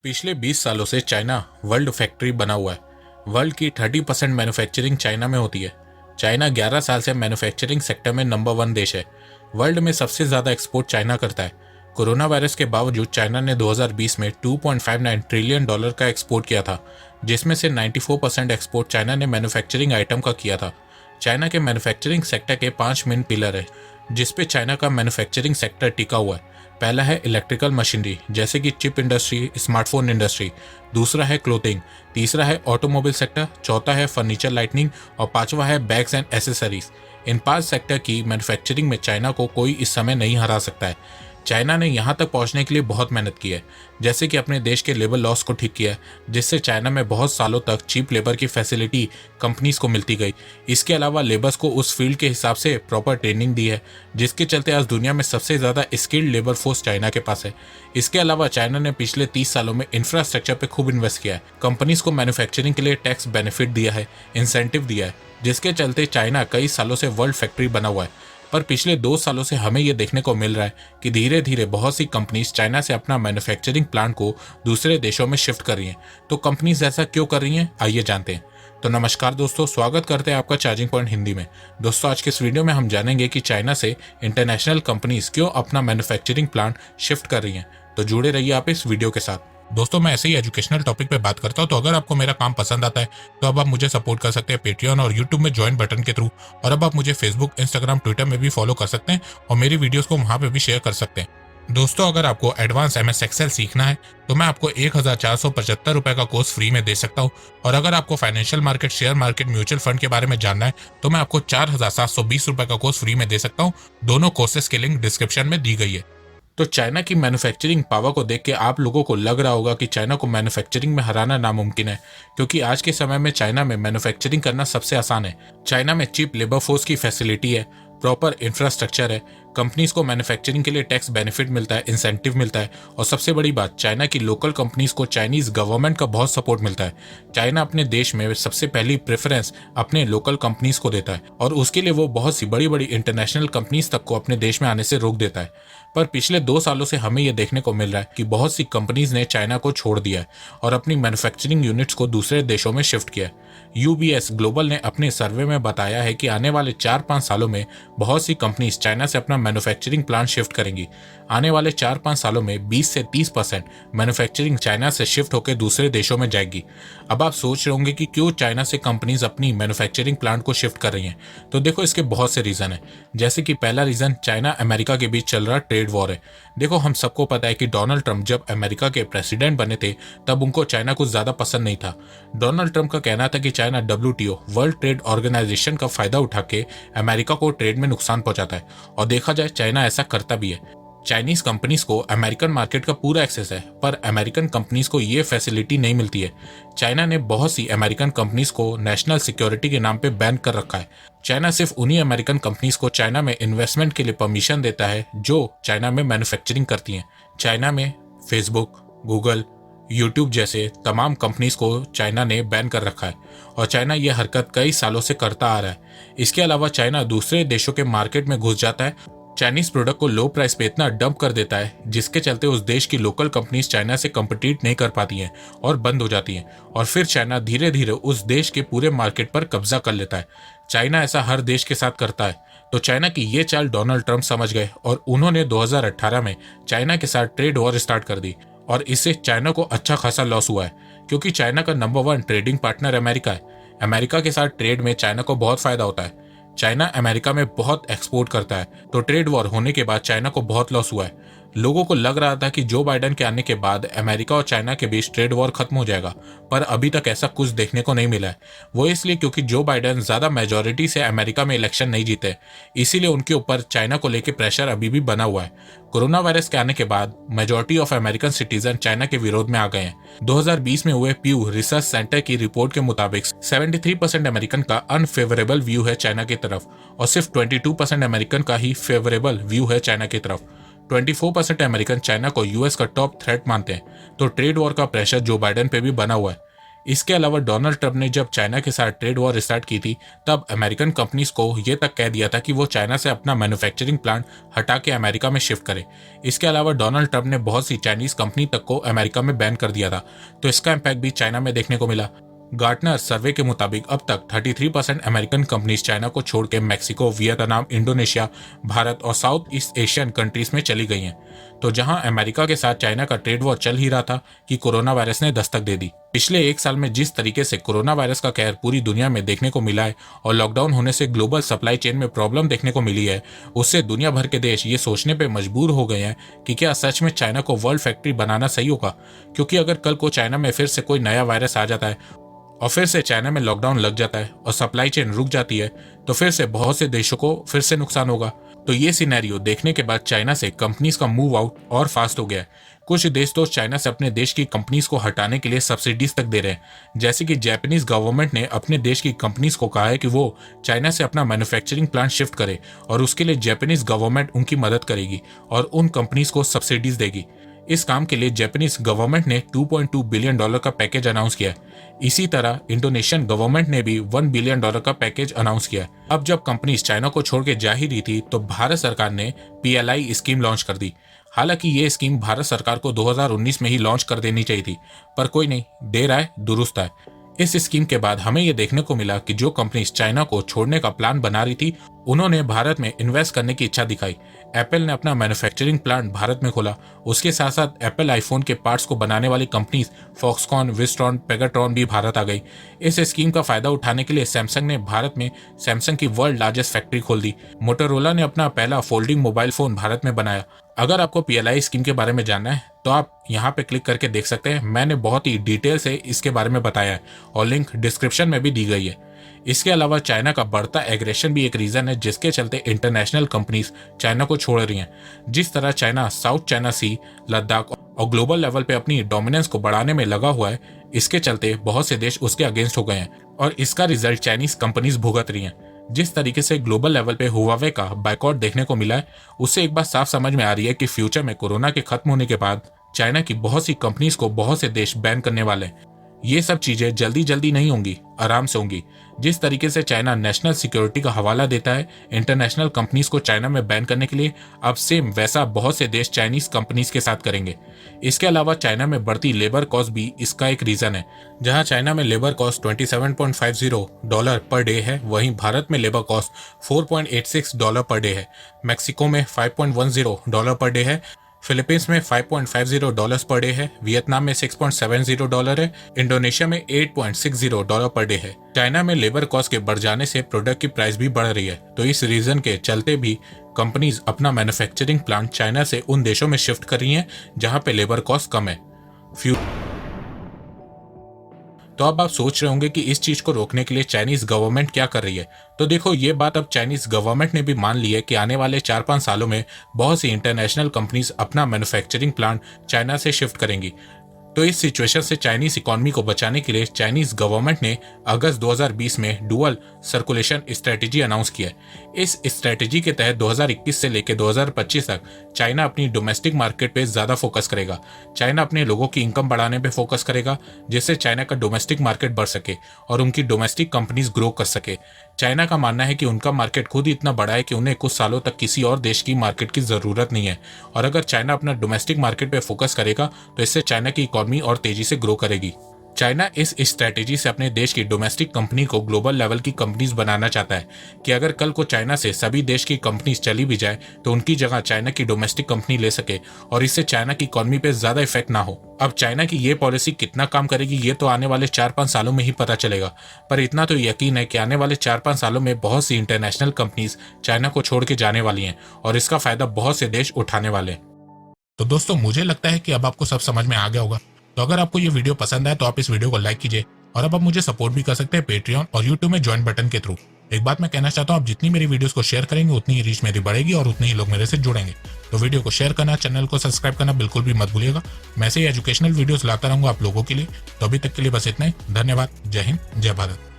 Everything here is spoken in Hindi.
पिछले 20 सालों से चाइना वर्ल्ड फैक्ट्री बना हुआ है। वर्ल्ड की 30% मैन्युफैक्चरिंग चाइना में होती है। चाइना 11 साल से मैन्युफैक्चरिंग सेक्टर में नंबर 1 देश है। वर्ल्ड में सबसे ज़्यादा एक्सपोर्ट चाइना करता है। कोरोना वायरस के बावजूद चाइना ने 2020 में $2.59 ट्रिलियन का एक्सपोर्ट किया था, जिसमें से 94% एक्सपोर्ट चाइना ने मैन्युफैक्चरिंग आइटम का किया था। चाइना के मैन्युफैक्चरिंग सेक्टर के 5 मेन पिलर है, जिसपे चाइना का मैन्युफैक्चरिंग सेक्टर टिका हुआ है। पहला है इलेक्ट्रिकल मशीनरी, जैसे कि चिप इंडस्ट्री, स्मार्टफोन इंडस्ट्री। दूसरा है क्लोथिंग। तीसरा है ऑटोमोबाइल सेक्टर। चौथा है फर्नीचर लाइटनिंग और पांचवा है bags and accessories. In 5 sector की मैन्युफैक्चरिंग में चाइना को कोई इस समय नहीं हरा सकता है। चाइना ने यहाँ तक पहुँचने के लिए बहुत मेहनत की है, जैसे कि अपने देश के लेबर लॉस को ठीक किया है, जिससे चाइना में बहुत सालों तक चीप लेबर की फैसिलिटी कंपनीज को मिलती गई। इसके अलावा लेबर्स को उस फील्ड के हिसाब से प्रॉपर ट्रेनिंग दी है, जिसके चलते आज दुनिया में सबसे ज़्यादा स्किल्ड लेबर फोर्स चाइना के पास है। इसके अलावा चाइना ने पिछले 30 सालों में इंफ्रास्ट्रक्चर पर खूब इन्वेस्ट किया है। कंपनीज को मैन्युफैक्चरिंग के लिए टैक्स बेनिफिट दिया है, इंसेंटिव दिया है, जिसके चलते चाइना कई सालों से वर्ल्ड फैक्ट्री बना हुआ है। पर पिछले 2 सालों से हमें यह देखने को मिल रहा है कि धीरे धीरे बहुत सी कंपनीज चाइना से अपना मैन्युफैक्चरिंग प्लांट को दूसरे देशों में शिफ्ट कर रही हैं। तो कंपनीज ऐसा क्यों कर रही हैं, आइए जानते हैं। तो नमस्कार दोस्तों, स्वागत करते हैं आपका चार्जिंग पॉइंट हिंदी में। दोस्तों, आज के इस वीडियो में हम जानेंगे कि चाइना से इंटरनेशनल कंपनीज क्यों अपना मैन्युफैक्चरिंग प्लांट शिफ्ट कर रही हैं। तो जुड़े रहिए आप इस वीडियो के साथ। दोस्तों, मैं ऐसे ही एजुकेशनल टॉपिक पे बात करता हूँ, तो अगर आपको मेरा काम पसंद आता है तो अब आप मुझे सपोर्ट कर सकते हैं पेट्रियन और यूट्यूब में ज्वाइन बटन के थ्रू। और अब आप मुझे फेसबुक, इंस्टाग्राम, ट्विटर में भी फॉलो कर सकते हैं और मेरी वीडियोस को वहाँ पे भी शेयर कर सकते हैं। दोस्तों, अगर आपको एडवांस MS एक्सेल सीखना है तो मैं आपको 1475 रुपये का कोर्स फ्री में दे सकता हूँ। और अगर आपको financial market, share market, mutual fund के बारे में जानना है तो मैं आपको 4720 रुपये का कोर्स फ्री में दे सकता हूँ। दोनों कोर्सेज की लिंक डिस्क्रिप्शन में दी गई है। तो चाइना की मैन्युफैक्चरिंग पावर को देख के आप लोगों को लग रहा होगा कि चाइना को मैन्युफैक्चरिंग में हराना नामुमकिन है, क्योंकि आज के समय में चाइना में मैन्युफैक्चरिंग करना सबसे आसान है। चाइना में चीप लेबर फोर्स की फैसिलिटी है, प्रॉपर इंफ्रास्ट्रक्चर है, कंपनीज को मैन्युफैक्चरिंग के लिए टैक्स बेनिफिट मिलता है, इंसेंटिव मिलता है, और सबसे बड़ी बात, चाइना की लोकल कंपनीज को चाइनीज गवर्नमेंट का बहुत सपोर्ट मिलता है। चाइना अपने देश में सबसे पहली प्रेफरेंस अपने लोकल कंपनीज को देता है और उसके लिए वो बहुत सी बड़ी बड़ी इंटरनेशनल कंपनीज तक को अपने देश में आने से रोक देता है। पर पिछले 2 सालों से हमें यह देखने को मिल रहा है कि बहुत सी कंपनीज ने चाइना को छोड़ दिया है और अपनी मैन्युफैक्चरिंग यूनिट्स को दूसरे देशों में शिफ्ट किया है। UBS ग्लोबल ने अपने सर्वे में बताया है कि आने वाले 4-5 सालों में बहुत सी कंपनीज चाइना से अपना मैन्युफैक्चरिंग प्लांट शिफ्ट करेंगी। आने वाले 4-5 सालों में 20 से 30% मैन्युफैक्चरिंग चाइना से शिफ्ट होकर दूसरे देशों में जाएगी। अब आप सोच रहे होंगे कि क्यों चाइना से कंपनीज अपनी मैन्युफैक्चरिंग प्लांट को शिफ्ट कर रही हैं। तो देखो, इसके बहुत से रीजन है। जैसे कि पहला रीजन, चाइना अमेरिका के बीच चल रहा ट्रेड वॉर है। देखो, हम सबको पता है कि डोनाल्ड ट्रंप जब अमेरिका के प्रेसिडेंट बने थे तब उनको चाइना कुछ ज्यादा पसंद नहीं था। डोनाल्ड ट्रंप का कहना था कि China WTO world trade organisation का फायदा उठा के अमेरिका को ट्रेड में नुकसान पहुंचाता है, और देखा जाए चाइना ऐसा करता भी है। चाइनीज कंपनीज को अमेरिकन मार्केट का पूरा एक्सेस है, पर अमेरिकन कंपनीज को ये फैसिलिटी नहीं मिलती है। चाइना ने बहुत सी अमेरिकन कंपनीज को नेशनल सिक्योरिटी के नाम पे बैन कर रखा है। चाइना सिर्फ उन्हीं अमेरिकन कंपनीज को चाइना में इन्वेस्टमेंट के लिए परमिशन देता है जो चाइना में मैन्युफैक्चरिंग करती हैं। चाइना में फेसबुक, गूगल, यूट्यूब जैसे तमाम कंपनीज को चाइना ने बैन कर रखा है, और चाइना ये हरकत कई सालों से करता आ रहा है। इसके अलावा चाइना दूसरे देशों के मार्केट में घुस जाता है, चाइनीज प्रोडक्ट को लो प्राइस पे इतना डंप कर देता है जिसके चलते उस देश की लोकल कंपनीज चाइना से कम्पिटिट नहीं कर पाती हैं और बंद हो जाती हैं, और फिर चाइना धीरे धीरे उस देश के पूरे मार्केट पर कब्जा कर लेता है। चाइना ऐसा हर देश के साथ करता है। तो चाइना की ये चाल डोनाल्ड ट्रंप समझ गए और उन्होंने 2018 में चाइना के साथ ट्रेड वॉर स्टार्ट कर दी, और इससे चाइना को अच्छा खासा लॉस हुआ है, क्योंकि चाइना का नंबर 1 ट्रेडिंग पार्टनर अमेरिका है। अमेरिका के साथ ट्रेड में चाइना को बहुत फायदा होता है। चाइना अमेरिका में बहुत एक्सपोर्ट करता है, तो ट्रेड वॉर होने के बाद चाइना को बहुत लॉस हुआ है। लोगों को लग रहा था कि जो बाइडेन के आने के बाद अमेरिका और चाइना के बीच ट्रेड वॉर खत्म हो जाएगा, पर अभी तक ऐसा कुछ देखने को नहीं मिला है। वो इसलिए क्योंकि जो बाइडेन ज्यादा मेजोरिटी से अमेरिका में इलेक्शन नहीं जीते, इसीलिए उनके ऊपर चाइना को लेकर प्रेशर अभी भी बना हुआ है। कोरोना वायरस के आने के बाद majority of American citizen China के विरोध में आ गए हैं। 2020 में हुए प्यू रिसर्च सेंटर की रिपोर्ट के मुताबिक 73% अमेरिकन का अनफेवरेबल व्यू है चाइना की तरफ, और सिर्फ 22% अमेरिकन का ही फेवरेबल व्यू है चाइना की तरफ। 24% अमेरिकन चाइना को US का टॉप थ्रेट मानते हैं। तो ट्रेड वॉर का प्रेशर जो बाइडेन पे भी बना हुआ है। इसके अलावा डोनाल्ड ट्रंप ने जब चाइना के साथ ट्रेड वॉर स्टार्ट की थी तब अमेरिकन कंपनीज को ये तक कह दिया था कि वो चाइना से अपना मैन्युफैक्चरिंग प्लांट हटा के अमेरिका में शिफ्ट करे। इसके अलावा डोनाल्ड ट्रंप ने बहुत सी चाइनीज कंपनी तक को अमेरिका में बैन कर दिया था, तो इसका इम्पैक्ट भी चाइना में देखने को मिला। गार्टनर सर्वे के मुताबिक अब तक 33% अमेरिकन कंपनीज चाइना को छोड़ के मैक्सिको, वियतनाम, इंडोनेशिया, भारत और साउथ ईस्ट एशियन कंट्रीज में चली गई हैं। तो जहां अमेरिका के साथ चाइना का ट्रेड वॉर चल ही रहा था कि कोरोना वायरस ने दस्तक दे दी। पिछले एक साल में जिस तरीके से कोरोना वायरस का कहर पूरी दुनिया में देखने को मिला है और लॉकडाउन होने से ग्लोबल सप्लाई चेन में प्रॉब्लम देखने को मिली है, उससे दुनिया भर के देश ये सोचने पर मजबूर हो गए हैं कि क्या सच में चाइना को वर्ल्ड फैक्ट्री बनाना सही होगा। क्योंकि अगर कल को चाइना में फिर से कोई नया वायरस आ जाता है और फिर से चाइना में लॉकडाउन लग जाता है और सप्लाई चेन रुक जाती है, तो फिर से बहुत से देशों को फिर से नुकसान होगा। तो ये सिनेरियो देखने के बाद चाइना से कंपनीज का मूव आउट और फास्ट हो गया है। कुछ देश तो चाइना से अपने देश की कंपनीज को हटाने के लिए सब्सिडीज तक दे रहे हैं। जैसे कि जापानीज गवर्नमेंट ने अपने देश की कंपनीज को कहा है कि वो चाइना से अपना मैन्युफैक्चरिंग प्लांट शिफ्ट करे और उसके लिए जापानीज गवर्नमेंट उनकी मदद करेगी और उन कंपनीज को सब्सिडीज देगी। इस काम के लिए जापानीज गवर्नमेंट ने $2.2 बिलियन का पैकेज अनाउंस किया है। इसी तरह इंडोनेशियन गवर्नमेंट ने भी $1 बिलियन का पैकेज अनाउंस किया है। अब जब कंपनीज चाइना को छोड़ के जा ही रही थी तो भारत सरकार ने PLI स्कीम लॉन्च कर दी। हालांकि ये स्कीम भारत सरकार को 2019 में ही लॉन्च कर देनी चाहिए थी, पर कोई नहीं, देर आए दुरुस्त आए। इस स्कीम के बाद हमें यह देखने को मिला कि जो कंपनीज चाइना को छोड़ने का प्लान बना रही थी उन्होंने भारत में इन्वेस्ट करने की इच्छा दिखाई। एप्पल ने अपना मैन्युफैक्चरिंग प्लांट भारत में खोला। उसके साथ साथ एप्पल आईफोन के पार्ट्स को बनाने वाली कंपनीज फॉक्सकॉन, विस्ट्रॉन, पेगाट्रॉन भी भारत आ गई। इस स्कीम का फायदा उठाने के लिए सैमसंग ने भारत में सैमसंग की वर्ल्ड लार्जेस्ट फैक्ट्री खोल दी। मोटोरोला ने अपना पहला फोल्डिंग मोबाइल फोन भारत में बनाया। अगर आपको PLI स्कीम के बारे में जानना है तो आप यहाँ पे क्लिक करके देख सकते हैं। मैंने बहुत ही डिटेल से इसके बारे में बताया है और लिंक डिस्क्रिप्शन में भी दी गई है। इसके अलावा चाइना का बढ़ता एग्रेशन भी एक रीजन है जिसके चलते इंटरनेशनल कंपनीज चाइना को छोड़ रही हैं। जिस तरह चाइना साउथ चाइना सी, लद्दाख और ग्लोबल लेवल पे अपनी डोमिनेंस को बढ़ाने में लगा हुआ है, इसके चलते बहुत से देश उसके अगेंस्ट हो गए हैं और इसका रिजल्ट चाइनीज कंपनीज भुगत रही हैं। जिस तरीके से ग्लोबल लेवल पे हुआवे का बाइकआउट देखने को मिला है, उससे एक बात साफ समझ में आ रही है कि फ्यूचर में कोरोना के खत्म होने के बाद चाइना की बहुत सी कंपनीज को बहुत से देश बैन करने वाले हैं। ये सब चीजें जल्दी जल्दी नहीं होंगी, आराम से होंगी। जिस तरीके से चाइना नेशनल सिक्योरिटी का हवाला देता है इंटरनेशनल कंपनीज को चाइना में बैन करने के लिए, अब सेम वैसा बहुत से देश चाइनीज कंपनीज के साथ करेंगे। इसके अलावा चाइना में बढ़ती लेबर कॉस्ट भी इसका एक रीजन है। जहां चाइना में लेबर कॉस्ट $27.50 पर डे है, वहीं भारत में लेबर कॉस्ट $4.86 पर डे है। मैक्सिको में $5.10 पर डे है। फिलीपींस में $5.50 पर डे है। वियतनाम में $6.70 है। इंडोनेशिया में $8.60 पर डे है। चाइना में लेबर कॉस्ट के बढ़ जाने से प्रोडक्ट की प्राइस भी बढ़ रही है, तो इस रीजन के चलते भी कंपनीज अपना मैन्युफैक्चरिंग प्लांट चाइना से उन देशों में शिफ्ट कर रही हैं जहां पे लेबर कॉस्ट कम है। तो अब आप सोच रहे होंगे कि इस चीज को रोकने के लिए चाइनीज गवर्नमेंट क्या कर रही है। तो देखो, ये बात अब चाइनीज गवर्नमेंट ने भी मान ली है कि आने वाले 4-5 सालों में बहुत सी इंटरनेशनल कंपनीज अपना मैन्युफैक्चरिंग प्लांट चाइना से शिफ्ट करेंगी। तो इस सिचुएशन से चाइनीज इकोनॉमी को बचाने के लिए चाइनीज गवर्नमेंट ने अगस्त 2020 में डुअल सर्कुलेशन स्ट्रेटेजी अनाउंस किया है। इस स्ट्रेटेजी के तहत 2021 से लेकर 2025 तक चाइना अपनी डोमेस्टिक मार्केट पे ज्यादा फोकस करेगा। चाइना अपने लोगों की इनकम बढ़ाने पे फोकस करेगा जिससे चाइना का डोमेस्टिक मार्केट बढ़ सके और उनकी डोमेस्टिक कंपनीज ग्रो कर सके। चाइना का मानना है कि उनका मार्केट खुद ही इतना बड़ा है कि उन्हें कुछ सालों तक किसी और देश की मार्केट की जरूरत नहीं है, और अगर चाइना अपना डोमेस्टिक मार्केट पे फोकस करेगा तो इससे चाइना की इकोनॉमी और तेजी से ग्रो करेगी। चाइना इस स्ट्रेटेजी से अपने देश की डोमेस्टिक कंपनी को ग्लोबल लेवल की कंपनीज बनाना चाहता है कि अगर कल को चाइना से सभी देश की कंपनीज चली भी जाए तो उनकी जगह चाइना की डोमेस्टिक कंपनी ले सके और इससे चाइना की इकोनॉमी पे ज्यादा इफेक्ट ना हो। अब चाइना की ये पॉलिसी कितना काम करेगी ये तो आने वाले 4-5 सालों में ही पता चलेगा, पर इतना तो यकीन है कि आने वाले 4-5 सालों में बहुत सी इंटरनेशनल कंपनीज चाइना को छोड़ के जाने वाली हैं और इसका फायदा बहुत से देश उठाने वाले हैं। तो दोस्तों, मुझे लगता है कि अब आपको सब समझ में आ गया होगा। तो अगर आपको ये वीडियो पसंद आए तो आप इस वीडियो को लाइक कीजिए, और अब आप मुझे सपोर्ट भी कर सकते हैं पेट्रियन और यूट्यूब में ज्वाइन बटन के थ्रू। एक बात मैं कहना चाहता हूँ, आप जितनी मेरी वीडियोस को शेयर करेंगे उतनी ही रीच मेरी बढ़ेगी और उतने ही लोग मेरे से जुड़ेंगे। तो वीडियो को शेयर करना, चैनल को सब्सक्राइब करना बिल्कुल भी मत भूलिएगा। मैं ऐसे ही एजुकेशनल वीडियोस लाता रहूंगा आप लोगों के लिए। तो अभी तक के लिए बस इतना ही। धन्यवाद। जय हिंद, जय भारत।